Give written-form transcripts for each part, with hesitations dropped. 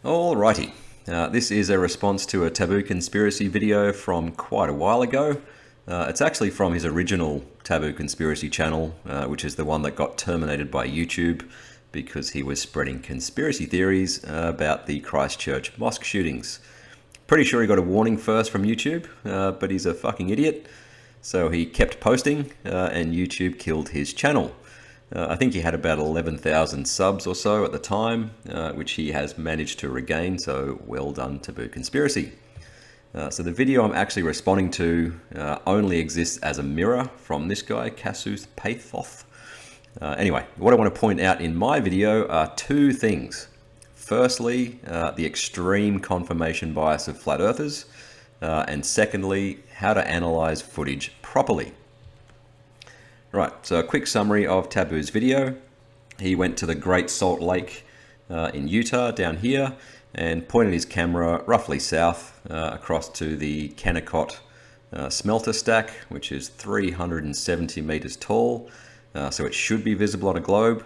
Alrighty, this is a response to a Taboo Conspiracy video from quite a while ago. It's actually from his original Taboo Conspiracy channel, which is the one that got terminated by YouTube because he was spreading conspiracy theories about the Christchurch mosque shootings. Pretty sure he got a warning first from YouTube, but he's a fucking idiot. So he kept posting and YouTube killed his channel. I think he had about 11,000 subs or so at the time, which he has managed to regain, so well done, Taboo Conspiracy. So the video I'm actually responding to only exists as a mirror from this guy, Casus Pathoth. Anyway, what I want to point out in my video are two things. Firstly, the extreme confirmation bias of flat earthers, and secondly, how to analyze footage properly. Right, so a quick summary of Taboo's video. He went to the Great Salt Lake in Utah, down here, and pointed his camera roughly south across to the Kennecott smelter stack, which is 370 meters tall, so it should be visible on a globe.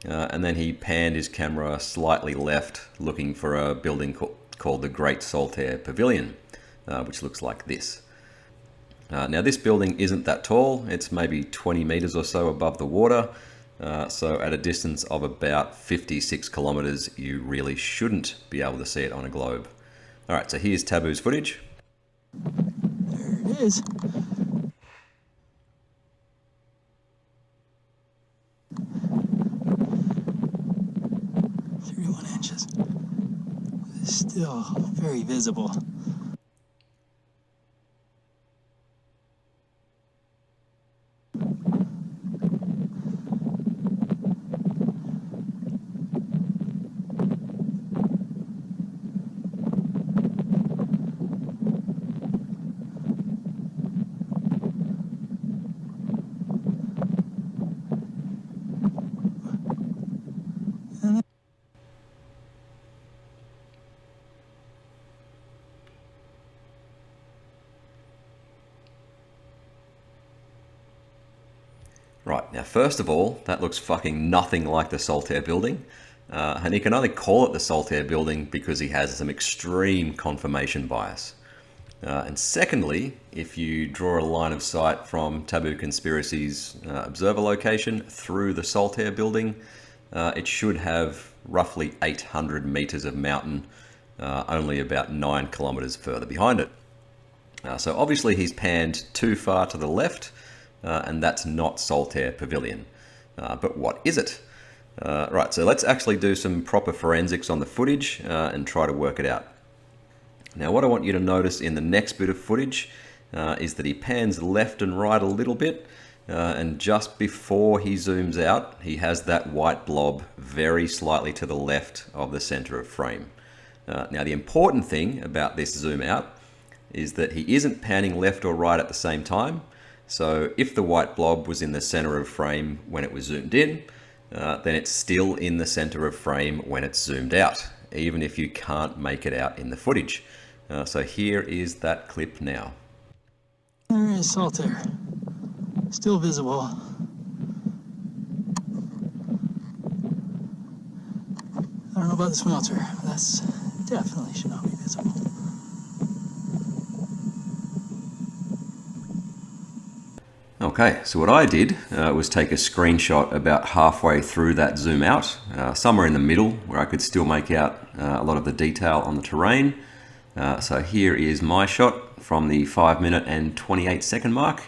And then he panned his camera slightly left, looking for a building called the Great Saltair Pavilion, which looks like this. Now this building isn't that tall, it's maybe 20 meters or so above the water, so at a distance of about 56 kilometers you really shouldn't be able to see it on a globe. Alright, so here's Taboo's footage. There it is. Inches. It's still very visible. Right, now first of all, that looks fucking nothing like the Saltair building. And he can only call it the Saltair building because he has some extreme confirmation bias. And secondly, if you draw a line of sight from Taboo Conspiracy's observer location through the Saltair building, it should have roughly 800 meters of mountain, only about 9 kilometers further behind it. So obviously he's panned too far to the left, and that's not Saltair Pavilion. But what is it? Right, so let's actually do some proper forensics on the footage and try to work it out. Now what I want you to notice in the next bit of footage is that he pans left and right a little bit, and just before he zooms out, he has that white blob very slightly to the left of the center of frame. Now the important thing about this zoom out is that he isn't panning left or right at the same time. So if the white blob was in the center of frame when it was zoomed in, then it's still in the center of frame when it's zoomed out, even if you can't make it out in the footage. So here is that clip now. There is Saltair, still visible. I don't know about the smelter, but that's definitely should not be visible. Okay, so what I did was take a screenshot about halfway through that zoom out, somewhere in the middle where I could still make out a lot of the detail on the terrain. So here is my shot from the 5-minute and 28-second mark.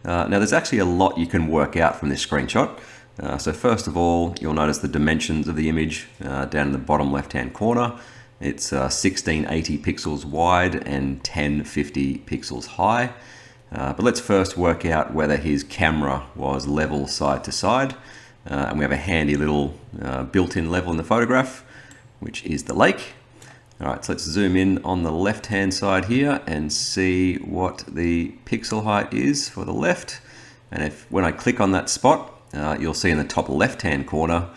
Now there's actually a lot you can work out from this screenshot. So first of all, you'll notice the dimensions of the image down in the bottom left-hand corner. It's 1680 pixels wide and 1050 pixels high. But let's first work out whether his camera was level side to side. And we have a handy little built-in level in the photograph, which is the lake. All right, so let's zoom in on the left-hand side here and see what the pixel height is for the left. And when I click on that spot, you'll see in the top left-hand corner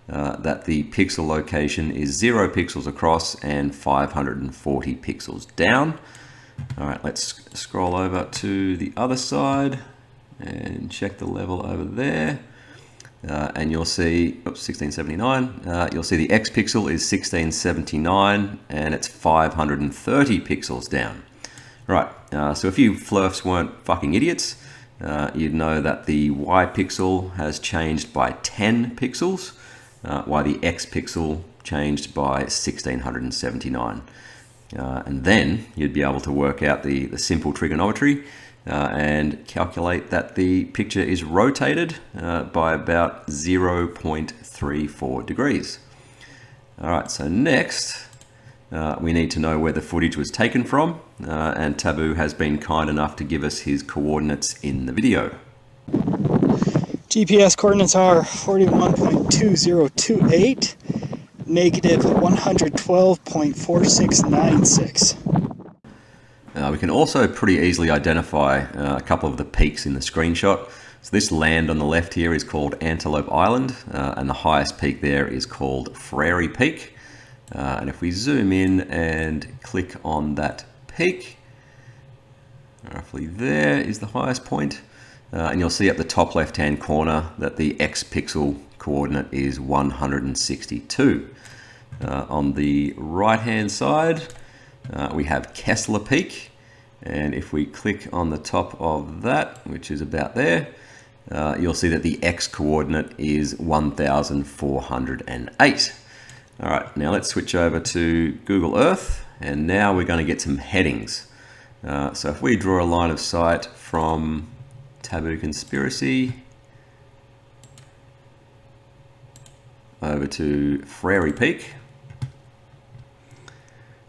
that the pixel location is 0 pixels across and 540 pixels down. All right, let's scroll over to the other side and check the level over there. and you'll see, oops, 1679, you'll see the X pixel is 1679 and it's 530 pixels down. Right, so if you Flerfs weren't fucking idiots, you'd know that the Y pixel has changed by 10 pixels, while the X pixel changed by 1679. And then you'd be able to work out the simple trigonometry and calculate that the picture is rotated by about 0.34 degrees. All right, so next we need to know where the footage was taken from, and Taboo has been kind enough to give us his coordinates in the video. GPS coordinates are 41.2028, negative 112.4696. We can also pretty easily identify a couple of the peaks in the screenshot. So this land on the left here is called Antelope Island, and the highest peak there is called Flerfers Peak. And if we zoom in and click on that peak, roughly there is the highest point. And you'll see at the top left-hand corner that the X pixel coordinate is 162. On the right-hand side, we have Kessler Peak, and if we click on the top of that, which is about there, you'll see that the X coordinate is 1408. All right, now let's switch over to Google Earth, and now we're going to get some headings. So if we draw a line of sight from Taboo Conspiracy over to Flerfers Peak,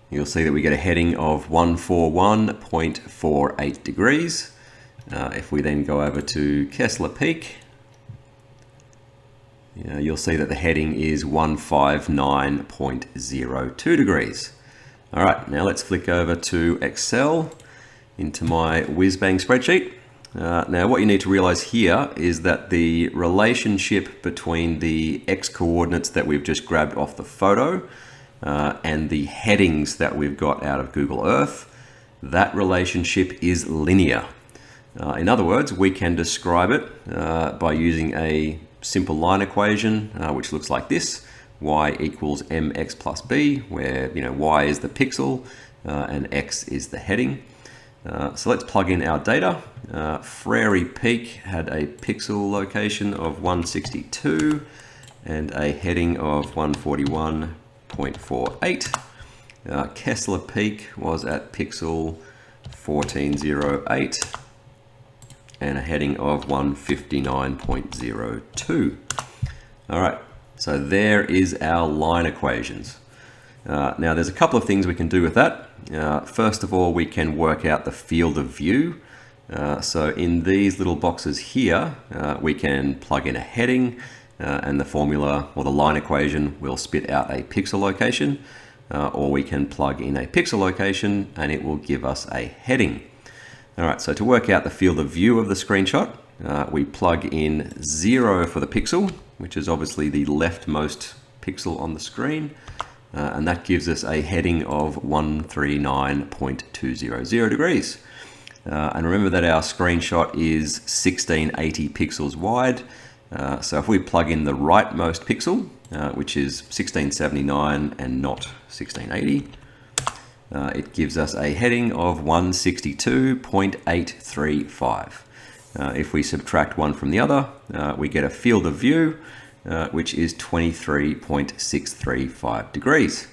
you'll see that we get a heading of 141.48 degrees. If we then go over to Kessler Peak, you'll see that the heading is 159.02 degrees. All right, now let's flick over to Excel into my whiz-bang spreadsheet. Now what you need to realize here is that the relationship between the X coordinates that we've just grabbed off the photo and the headings that we've got out of Google Earth, that relationship is linear. In other words, we can describe it by using a simple line equation, which looks like this: y equals mx plus b, where y is the pixel and x is the heading. So let's plug in our data. Flerfers Peak had a pixel location of 162 and a heading of 141.48. Kessler Peak was at pixel 1408 and a heading of 159.02. All right, so there is our line equations. Now there's a couple of things we can do with that. First of all, we can work out the field of view. So in these little boxes here, we can plug in a heading, and the formula or the line equation will spit out a pixel location, or we can plug in a pixel location and it will give us a heading. All right, so to work out the field of view of the screenshot, we plug in 0 for the pixel, which is obviously the leftmost pixel on the screen, and that gives us a heading of 139.200 degrees. And remember that our screenshot is 1680 pixels wide. So if we plug in the rightmost pixel, which is 1679 and not 1680, it gives us a heading of 162.835. If we subtract one from the other, we get a field of view, which is 23.635 degrees.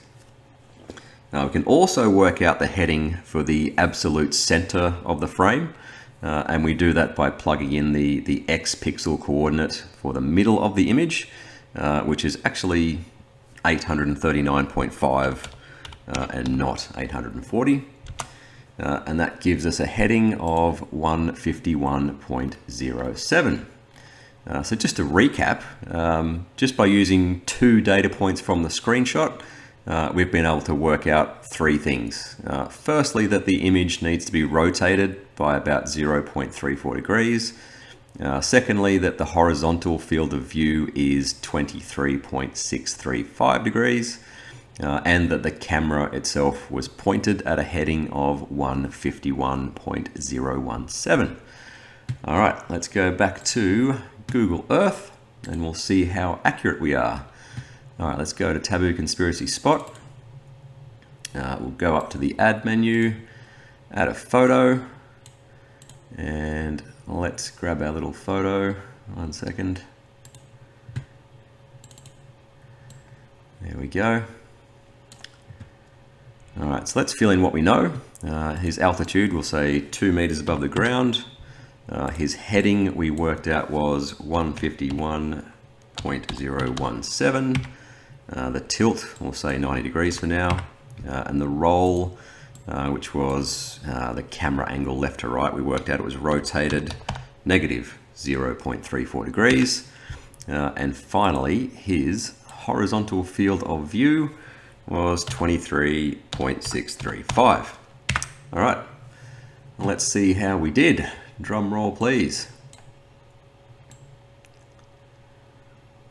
Now we can also work out the heading for the absolute center of the frame, and we do that by plugging in the X pixel coordinate for the middle of the image, which is actually 839.5 and not 840. And that gives us a heading of 151.07. So just to recap, just by using 2 data points from the screenshot, we've been able to work out 3 things. Firstly, that the image needs to be rotated by about 0.34 degrees. Secondly, that the horizontal field of view is 23.635 degrees. And that the camera itself was pointed at a heading of 151.017. All right, let's go back to Google Earth. and we'll see how accurate we are. All right, let's go to Taboo Conspiracy Spot. We'll go up to the add menu, add a photo, and let's grab our little photo. 1 second. There we go. All right, so let's fill in what we know. His altitude, we'll say 2 meters above the ground. His heading we worked out was 151.017. The tilt, we'll say 90 degrees for now. And the roll, which was the camera angle left to right, we worked out it was rotated negative 0.34 degrees. And finally, his horizontal field of view was 23.635. All right, let's see how we did. Drum roll, please.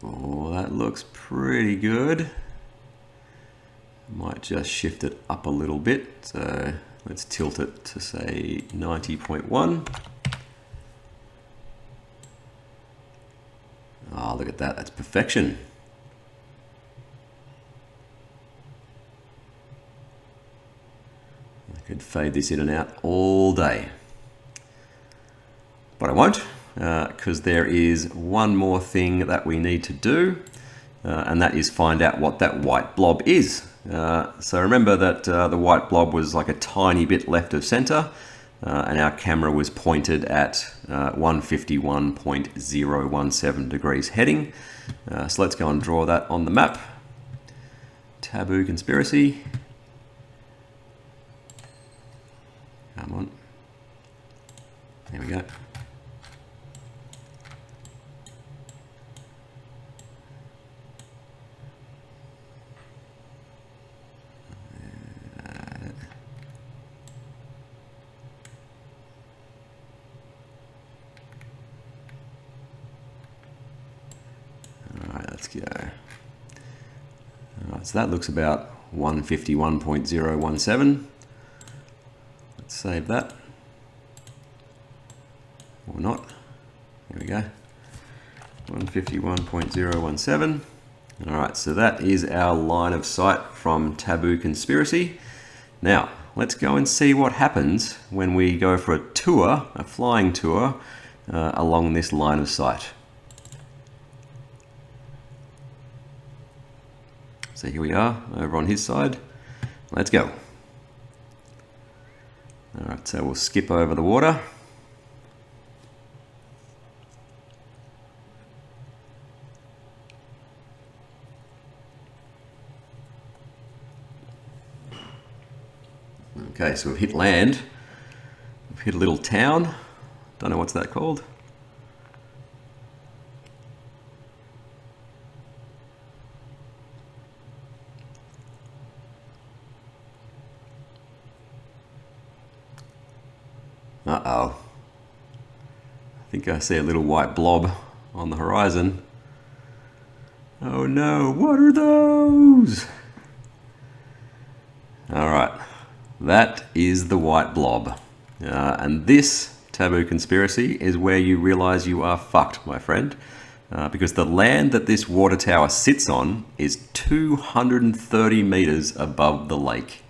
Oh, that looks pretty good. Might just shift it up a little bit. So let's tilt it to say 90.1. Oh, look at that, that's perfection. I could fade this in and out all day. But I won't, because there is one more thing that we need to do, and that is find out what that white blob is. So remember that the white blob was like a tiny bit left of center, and our camera was pointed at 151.017 degrees heading. So let's go and draw that on the map. Taboo Conspiracy. Come on. There we go. Let's go. All right, so that looks about 151.017. Let's save that. Or not. There we go. 151.017. All right, so that is our line of sight from Taboo Conspiracy. Now, let's go and see what happens when we go for a tour, a flying tour, along this line of sight. So here we are, over on his side. Let's go. All right, so we'll skip over the water. Okay, so we've hit land. We've hit a little town. Don't know what's that called. Uh-oh. I think I see a little white blob on the horizon. Oh no, what are those? All right, that is the white blob. And this Taboo Conspiracy is where you realize you are fucked, my friend. Because the land that this water tower sits on is 230 meters above the lake.